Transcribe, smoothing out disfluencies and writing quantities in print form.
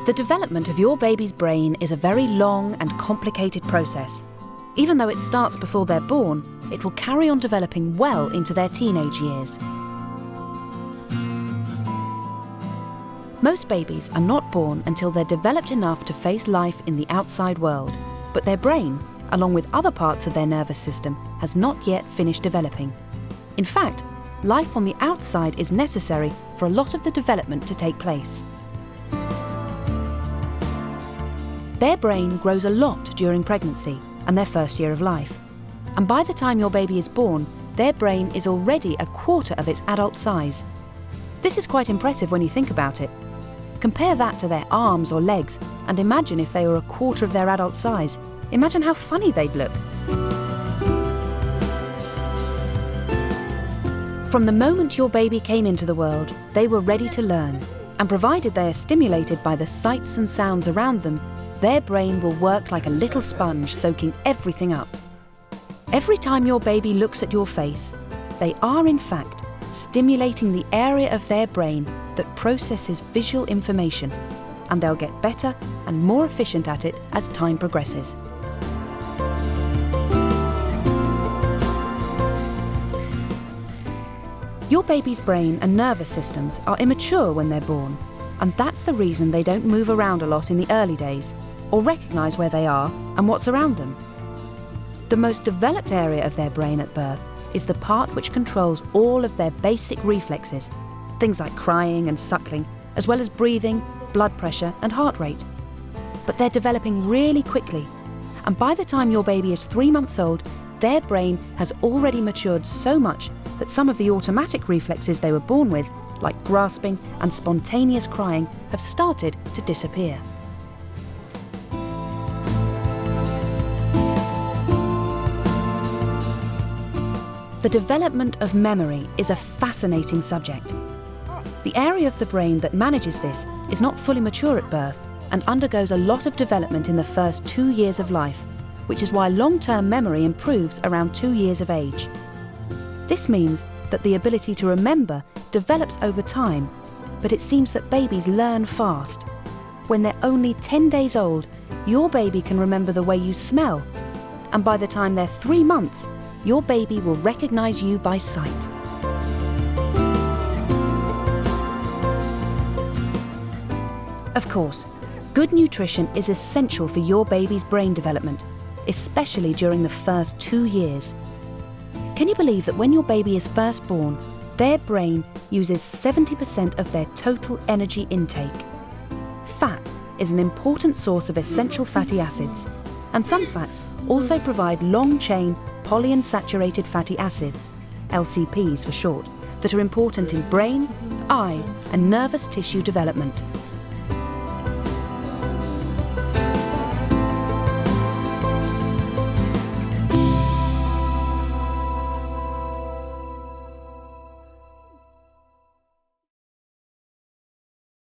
The development of your baby's brain is a very long and complicated process. Even though it starts before they're born, it will carry on developing well into their teenage years. Most babies are not born until they're developed enough to face life in the outside world, but their brain, along with other parts of their nervous system, has not yet finished developing. In fact, life on the outside is necessary for a lot of the development to take place. Their brain grows a lot during pregnancy and their first year of life. And by the time your baby is born, their brain is already a quarter of its adult size. This is quite impressive when you think about it. Compare that to their arms or legs and imagine if they were a quarter of their adult size. Imagine how funny they'd look. From the moment your baby came into the world, they were ready to learn. And provided they are stimulated by the sights and sounds around them, their brain will work like a little sponge, soaking everything up. Every time your baby looks at your face, they are in fact stimulating the area of their brain that processes visual information, and they'll get better and more efficient at it as time progresses. Your baby's brain and nervous systems are immature when they're born, and that's the reason they don't move around a lot in the early days, or recognise where they are and what's around them. The most developed area of their brain at birth is the part which controls all of their basic reflexes, things like crying and suckling, as well as breathing, blood pressure and heart rate. But they're developing really quickly, and by the time your baby is 3 months old, their brain has already matured so much that some of the automatic reflexes they were born with, like grasping and spontaneous crying, have started to disappear. The development of memory is a fascinating subject. The area of the brain that manages this is not fully mature at birth and undergoes a lot of development in the first 2 years of life, which is why long-term memory improves around 2 years of age. This means that the ability to remember develops over time, but it seems that babies learn fast. When they're only 10 days old, your baby can remember the way you smell, and by the time they're 3 months, your baby will recognise you by sight. Of course, good nutrition is essential for your baby's brain development, especially during the first 2 years. Can you believe that when your baby is first born, their brain uses 70% of their total energy intake? Fat is an important source of essential fatty acids, and some fats also provide long-chain polyunsaturated fatty acids, LCPs for short, that are important in brain, eye, and nervous tissue development.